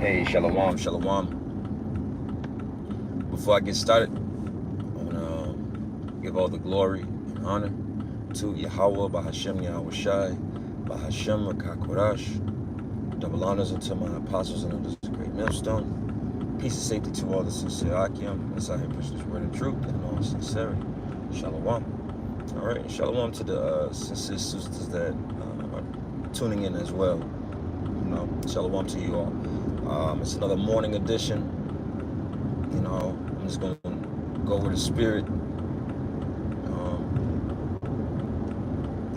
Hey, shalom, shalom. Before I get started, I want to give all the glory and honor to Yahweh, Bahashem, Yahweh Shai, Bahashem, Rakakorash. Double honors unto my apostles and of this great millstone. Peace and safety to all the sincere Akim. Let's out here push this word of truth and all sincerity. Shalom. All right, and shalom to the sincere sisters that are tuning in as well. Shalom to you all. It's another morning edition. I'm just going to go where the spirit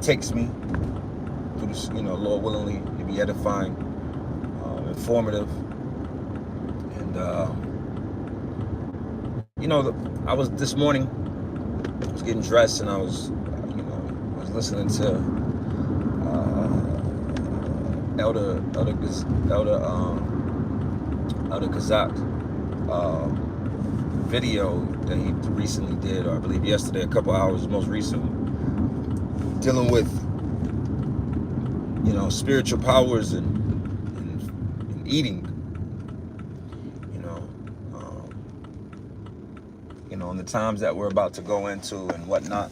takes me through this, Lord willingly, to be edifying, informative, and I was this morning. I was getting dressed, and I was listening to Elder Kazak video that he recently did, or I believe yesterday, a couple hours, most recent, dealing with spiritual powers and eating, and the times that we're about to go into and whatnot.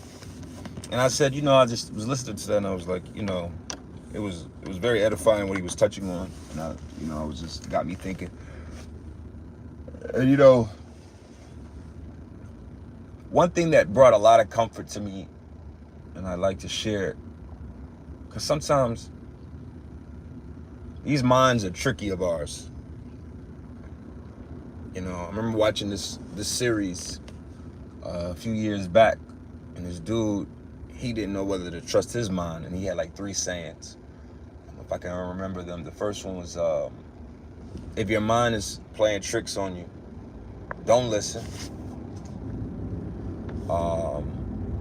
And I said, I just was listening to that, and I was like, it was very edifying what he was touching on, and I was just got me thinking. And one thing that brought a lot of comfort to me, and I like to share it, because sometimes these minds are tricky of ours. I remember watching this series a few years back, and this dude, he didn't know whether to trust his mind, and he had like 3 sayings. If I can remember them, the first one was, if your mind is playing tricks on you, don't listen.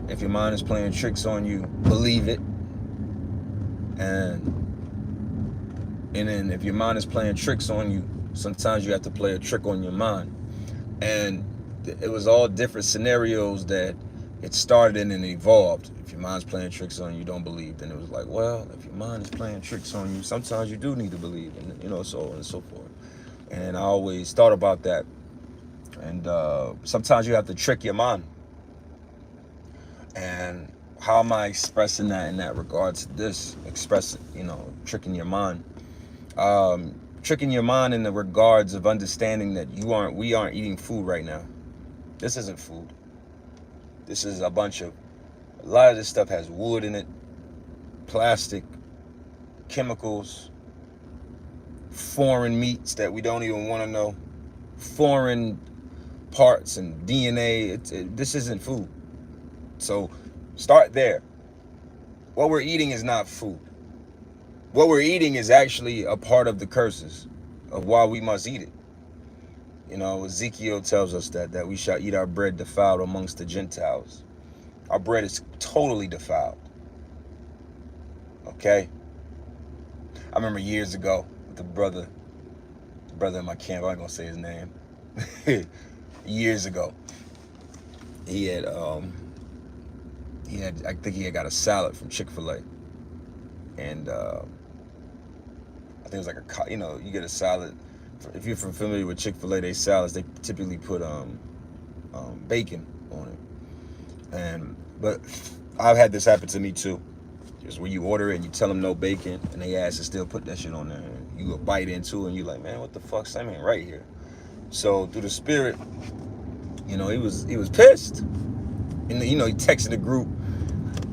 If your mind is playing tricks on you, believe it. And then if your mind is playing tricks on you, sometimes you have to play a trick on your mind. And it was all different scenarios that it started in and evolved. If your mind's playing tricks on you, don't believe. Then it was like, well, if your mind is playing tricks on you, sometimes you do need to believe, and so on and so forth. And I always thought about that. And sometimes you have to trick your mind. And how am I expressing that in that regards to this? Tricking your mind. Tricking your mind in the regards of understanding that we aren't eating food right now. This isn't food. This is a lot of this stuff has wood in it, plastic, chemicals, foreign meats that we don't even want to know, foreign parts and DNA. This isn't food. So start there. What we're eating is not food. What we're eating is actually a part of the curses of why we must eat it. Ezekiel tells us that we shall eat our bread defiled amongst the Gentiles. Our bread is totally defiled. Okay? I remember years ago with the brother in my camp, I ain't gonna say his name. Years ago, he had I think he had got a salad from Chick-fil-A, and I think it was like you get a salad. If you're familiar with Chick-fil-A, they salads, they typically put bacon on it. But I've had this happen to me too. Just where you order it and you tell them no bacon, and they ask to still put that shit on there. And you go bite into it, and you're like, man, what the fuck? Something ain't right here. So through the spirit, he was pissed. And he texted the group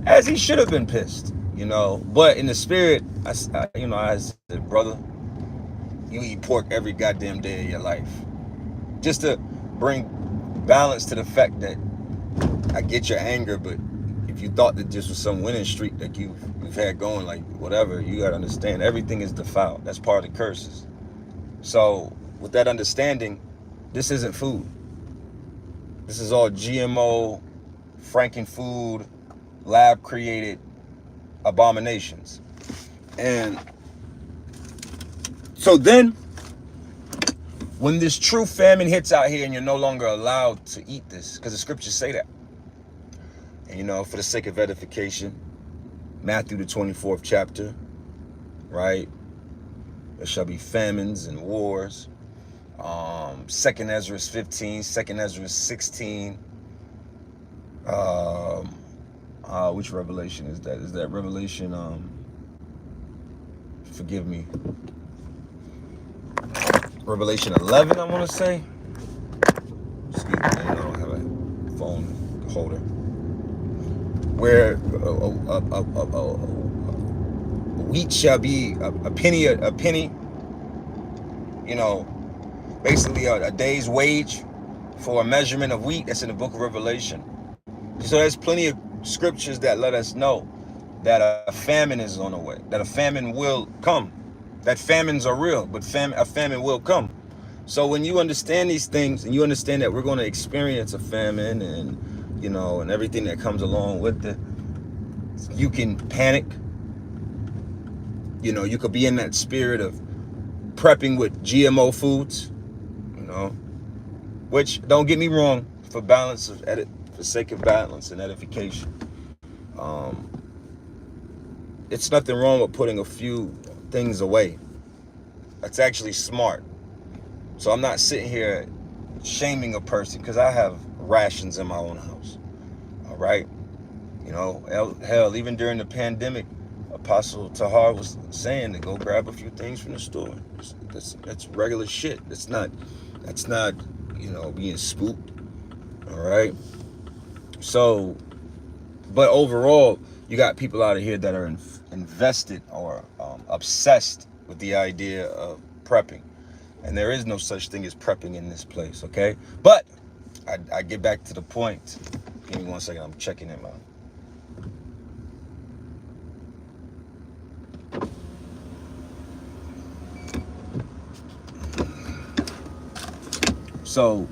as he should have been pissed. But in the spirit, I said, brother, you eat pork every goddamn day of your life. Just to bring balance to the fact that I get your anger, but if you thought that this was some winning streak that you've had going, like whatever, you gotta understand everything is defiled. That's part of the curses. So with that understanding, this isn't food. This is all GMO, Frankenfood, lab created abominations. And so then, when this true famine hits out here and you're no longer allowed to eat this, because the scriptures say that, and for the sake of edification, Matthew the 24th chapter, right? There shall be famines and wars. Second Ezra 15, Second Ezra 16. Which revelation is that? Is that Revelation? Forgive me. Revelation 11, I want to say. Excuse me, I don't have a phone holder. Where wheat shall be a penny, you know, basically a day's wage for a measurement of wheat. That's in the book of Revelation. So there's plenty of scriptures that let us know that a famine is on the way, that a famine will come, that famines are real, but a famine will come. So when you understand these things and you understand that we're going to experience a famine and, you know, and everything that comes along with it, you can panic. You know, you could be in that spirit of prepping with GMO foods, you know, which, don't get me wrong, for balance of for sake of balance and edification. It's nothing wrong with putting a few things away. That's actually smart. So I'm not sitting here shaming a person because I have rations in my own house. All right. You know, hell, even during the pandemic, Apostle Tahar was saying to go grab a few things from the store. That's regular shit. That's not, you know, being spooked. All right. So, but overall, you got people out of here that are invested or obsessed with the idea of prepping. And there is no such thing as prepping in this place, okay? But I get back to the point. Give me 1 second. I'm checking him out. So,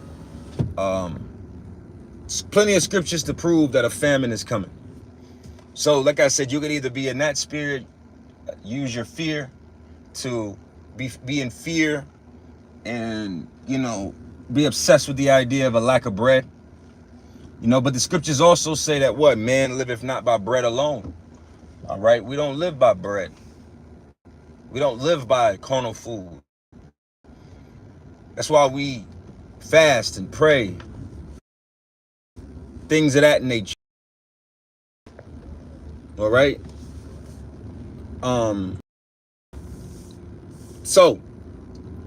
plenty of scriptures to prove that a famine is coming. So, like I said, you could either be in that spirit, use your fear to be in fear and, you know, be obsessed with the idea of a lack of bread. You know, but the scriptures also say that what? Man liveth not by bread alone. All right? We don't live by bread. We don't live by carnal food. That's why we fast and pray. Things of that nature. All right? So,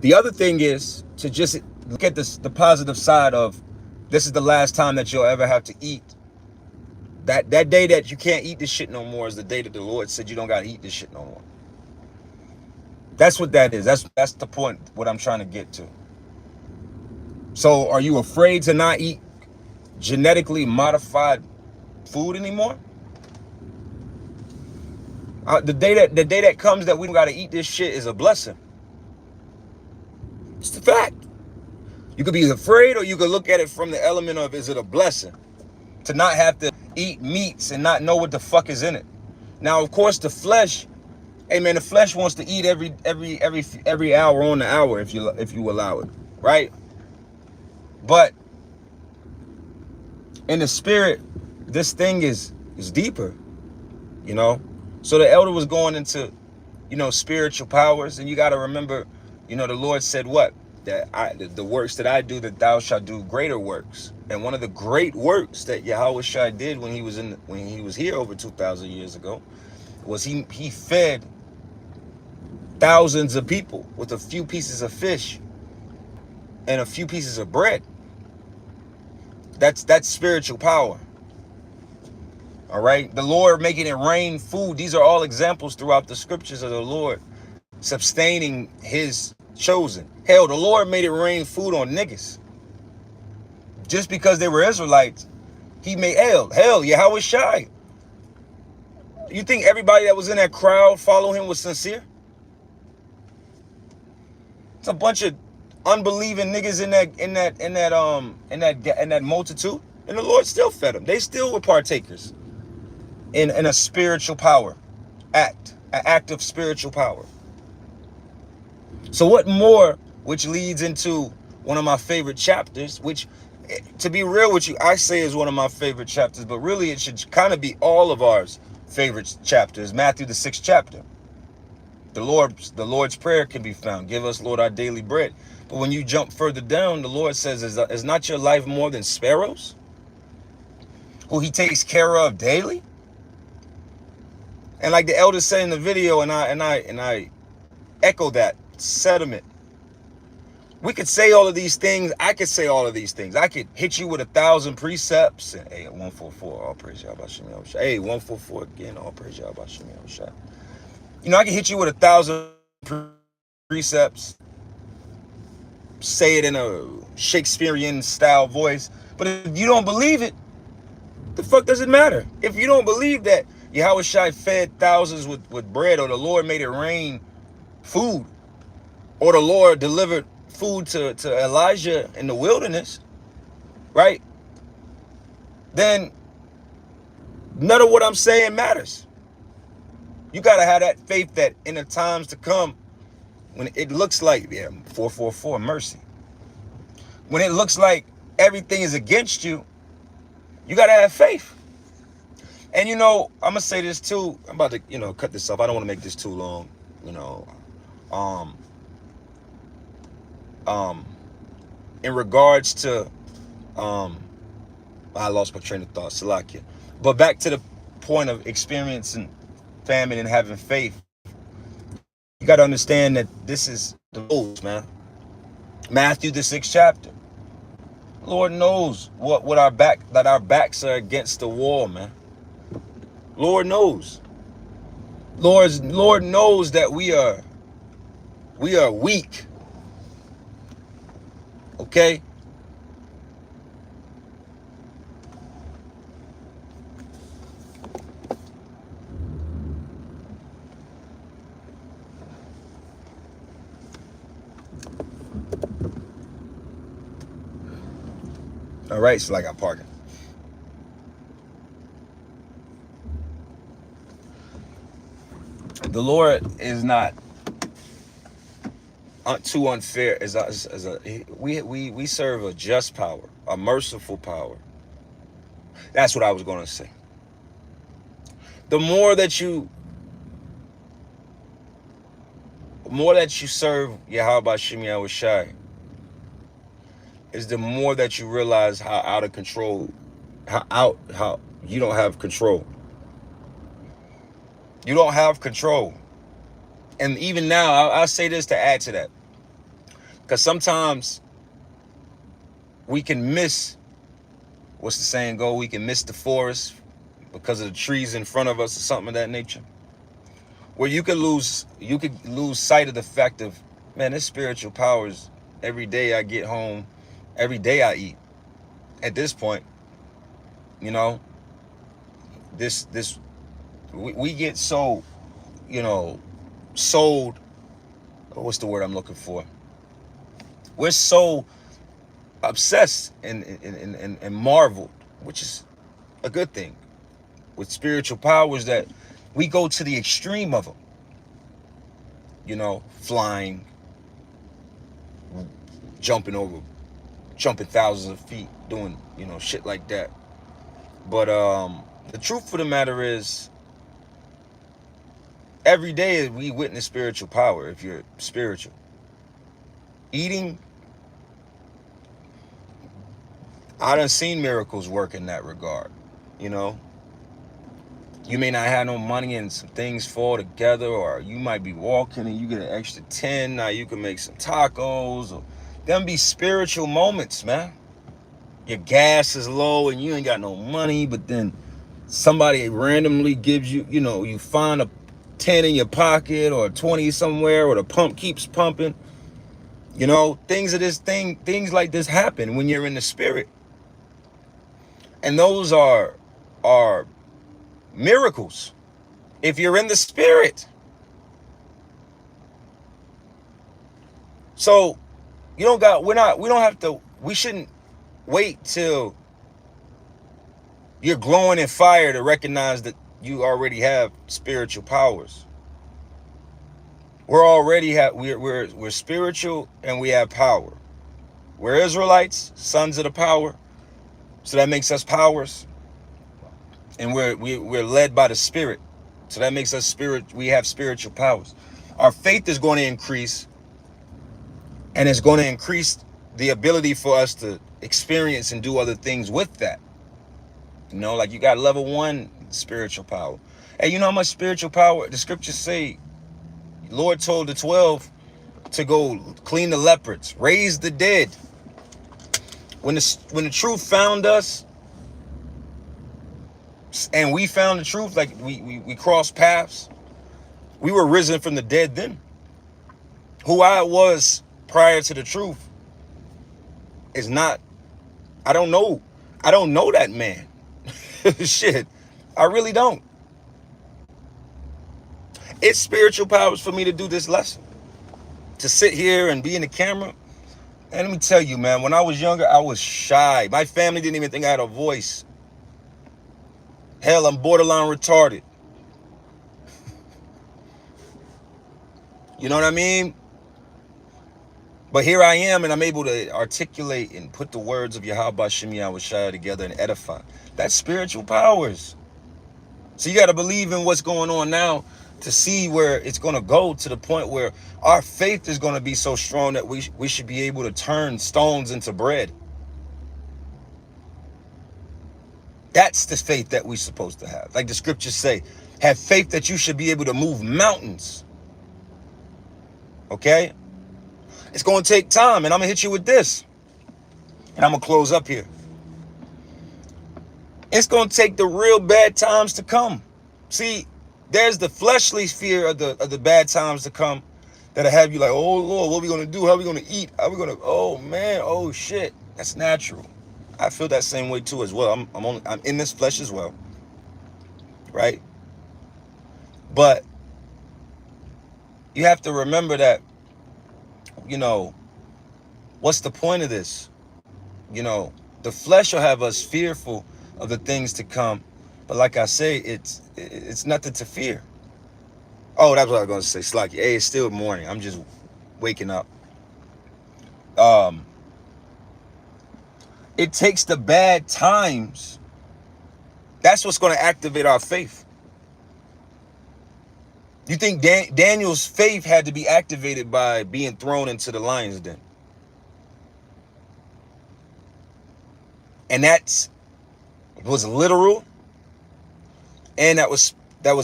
the other thing is to just look at the positive side of this is the last time that you'll ever have to eat. That day that you can't eat this shit no more is the day that the Lord said you don't got to eat this shit no more. That's what that is. That's the point, what I'm trying to get to. So are you afraid to not eat genetically modified food anymore? The day that comes that we don't got to eat this shit is a blessing. It's the fact. You could be afraid, or you could look at it from the element of, is it a blessing to not have to eat meats and not know what the fuck is in it? Now, of course, the flesh, hey man, the flesh wants to eat every hour on the hour if you allow it, right? But in the spirit, this thing is deeper, you know. So the elder was going into, you know, spiritual powers, and you got to remember, you know, the Lord said what? That the works that I do, that thou shalt do greater works. And one of the great works that Yahweh Shai did when he was here over 2,000 years ago was he fed thousands of people with a few pieces of fish and a few pieces of bread. That's spiritual power. All right. The Lord making it rain food. These are all examples throughout the scriptures of the Lord sustaining his chosen. Hell, the Lord made it rain food on niggas. Just because they were Israelites, he made hell, Yahweh Shai. You think everybody that was in that crowd follow him was sincere? It's a bunch of unbelieving niggas in that multitude, and the Lord still fed them. They still were partakers in a spiritual power an act of spiritual power. So what more, which leads into one of my favorite chapters, which, to be real with you, I say is one of my favorite chapters, but really it should kind of be all of ours favorite chapters, Matthew the 6th chapter. The Lord's prayer can be found. Give us, Lord, our daily bread. But when you jump further down, the Lord says, is not your life more than sparrows, who he takes care of daily? And like the elders said in the video, and I echo that sentiment. We could say all of these things. I could say all of these things. I could hit you with 1,000 precepts. And, hey, 144, all praise Yahweh Shem Yahushua. Hey, 144 again, all praise Yahweh Shem Yahushua. You know, I can hit you with 1,000 precepts, say it in a Shakespearean style voice. But if you don't believe it, the fuck does it matter? If you don't believe that Yahweh Shai fed thousands with bread, or the Lord made it rain food, or the Lord delivered food to Elijah in the wilderness, right? Then none of what I'm saying matters. You got to have that faith that in the times to come, when it looks like, 444, mercy. When it looks like everything is against you, you got to have faith. And, you know, I'm going to say this too. I'm about to, cut this off. I don't want to make this too long, in regards to, I lost my train of thought, Salakia. But back to the point of experiencing famine and having faith. You got to understand that this is the rules, man. Matthew, the 6th chapter. Lord knows what our backs are against the wall, man. Lord knows. Lord knows that we are weak. Okay? All right, so like I'm parking. The Lord is not too unfair. We serve a just power, a merciful power. That's what I was going to say. The more that you serve Yahweh Shem Yahushai, is the more that you realize how out of control, how you don't have control. You don't have control. And even now, I'll say this to add to that. Because sometimes we can miss, what's the saying go? We can miss the forest because of the trees in front of us or something of that nature. Where you could lose sight of the fact of, man, this spiritual powers, every day I get home, every day I eat. At this point, we get so, sold. What's the word I'm looking for? We're so obsessed and marveled, which is a good thing, with spiritual powers, that we go to the extreme of them. Flying, jumping thousands of feet, doing, shit like that. But the truth of the matter is, every day we witness spiritual power. If you're spiritual, eating, I done seen miracles work in that regard. You may not have no money and some things fall together, or you might be walking and you get an extra 10. Now you can make some tacos, or them be spiritual moments, man. Your gas is low and you ain't got no money, but then somebody randomly gives you, you find a 10 in your pocket or 20 somewhere, or the pump keeps pumping. Things like this happen when you're in the spirit. And those are miracles if you're in the spirit. So we shouldn't wait till you're glowing in fire to recognize that you already have spiritual powers. We're spiritual and we have power. We're Israelites, sons of the power, so that makes us powers. And we're led by the Spirit, so that makes us we have spiritual powers. Our faith is going to increase, and it's going to increase the ability for us to experience and do other things with that. You know, like you got level 1 spiritual power. Hey, you know how much spiritual power the scriptures say? Lord told the 12 to go clean the leopards, raise the dead. When the truth found us, and we found the truth, like we crossed paths, we were risen from the dead then. Who I was prior to the truth is not, I don't know that man. Shit, I really don't. It's spiritual powers for me to do this lesson, to sit here and be in the camera. And let me tell you, man, when I was younger, I was shy. My family didn't even think I had a voice. Hell, I'm borderline retarded. You know what I mean? But here I am, and I'm able to articulate and put the words of Yahweh Shem Yahushua together and edify. That's spiritual powers. So you got to believe in what's going on now to see where it's going to go, to the point where our faith is going to be so strong that we should be able to turn stones into bread. That's the faith that we're supposed to have. Like the scriptures say, have faith that you should be able to move mountains. Okay? It's going to take time, and I'm going to hit you with this. And I'm going to close up here. It's going to take the real bad times to come. See, there's the fleshly fear of the bad times to come that'll have you like, oh Lord, what are we going to do? How are we going to eat? How are we going to, oh man, oh shit. That's natural. I feel that same way too as well. I'm in this flesh as well. Right? But you have to remember that, you know, what's the point of this? You know, the flesh will have us fearful of the things to come. But like I say, it's nothing to fear. Oh, that's what I was going to say. Slacky. Hey, it's still morning. I'm just waking up. It takes the bad times. That's what's going to activate our faith. You think Daniel's faith had to be activated by being thrown into the lion's den? And that was literal, and that was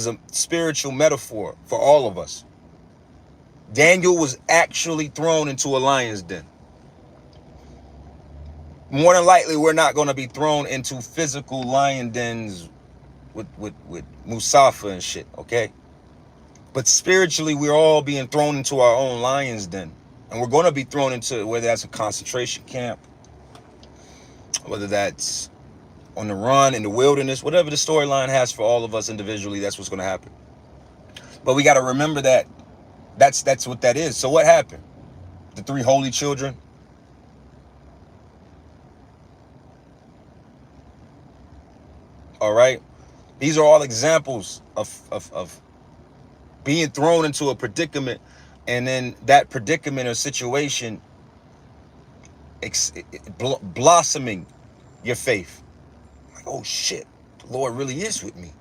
a spiritual metaphor for all of us. Daniel was actually thrown into a lion's den. More than likely, we're not going to be thrown into physical lion dens with Musafa and shit, okay? But spiritually, we're all being thrown into our own lion's den. And we're going to be thrown into, whether that's a concentration camp, whether that's on the run, in the wilderness, whatever the storyline has for all of us individually, that's what's going to happen. But we got to remember that that's what that is. So what happened? The 3 holy children. All right. These are all examples of being thrown into a predicament, and then that predicament or situation blossoming your faith. Like, oh shit, the Lord really is with me.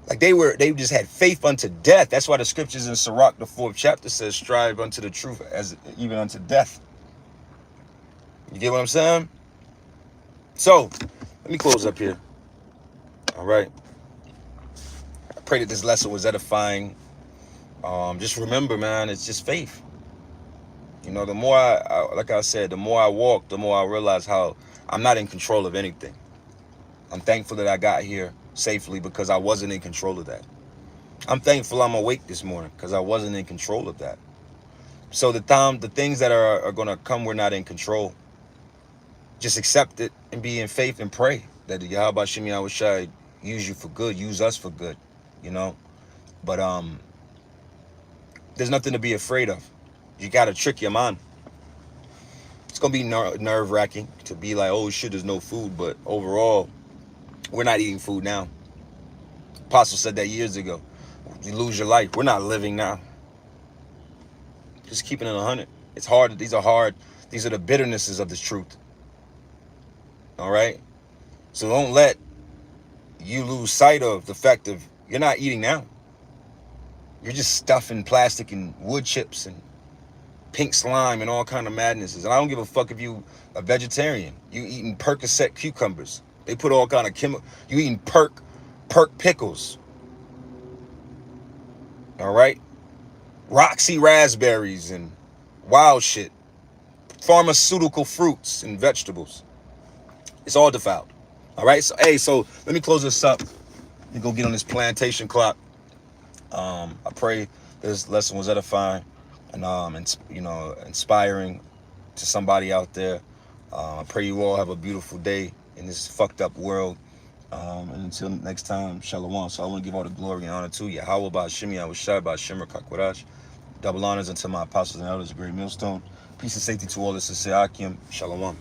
Like they just had faith unto death. That's why the scriptures in Sirach, the 4th chapter, says, strive unto the truth as even unto death. You get what I'm saying? So let me close up here. All right. I pray that this lesson was edifying. Just remember, man, it's just faith. You know, the more like I said, the more I walk, the more I realize how I'm not in control of anything. I'm thankful that I got here safely because I wasn't in control of that. I'm thankful I'm awake this morning because I wasn't in control of that. So the things that are going to come, we're not in control. Just accept it and be in faith and pray that the Yahweh Shem Yahushua use you for good, use us for good, you know. But there's nothing to be afraid of. You got to trick your mind. It's going to be nerve-wracking to be like, oh shit, there's no food. But overall, we're not eating food now. Apostle said that years ago. You lose your life. We're not living now. Just keeping it 100. It's hard. These are hard. These are the bitternesses of the truth. All right? So don't let you lose sight of the fact of you're not eating now. You're just stuffing plastic and wood chips and pink slime and all kind of madnesses. And I don't give a fuck if you a vegetarian. You eating Percocet cucumbers. They put all kind of chemical. You eating perk pickles. All right, Roxy raspberries and wild shit. Pharmaceutical fruits and vegetables. It's all defiled. All right. So hey, so let me close this up and go get on this plantation clock. I pray this lesson was edifying and inspiring to somebody out there. I pray you all have a beautiful day in this fucked up world. And until next time, shalom. So I want to give all the glory and honor to Yahweh by Shimi, I was shy by Shimmer Kakwarash. Double honors unto my apostles and elders, great millstone. Peace and safety to all the sincere Akim. Shalom.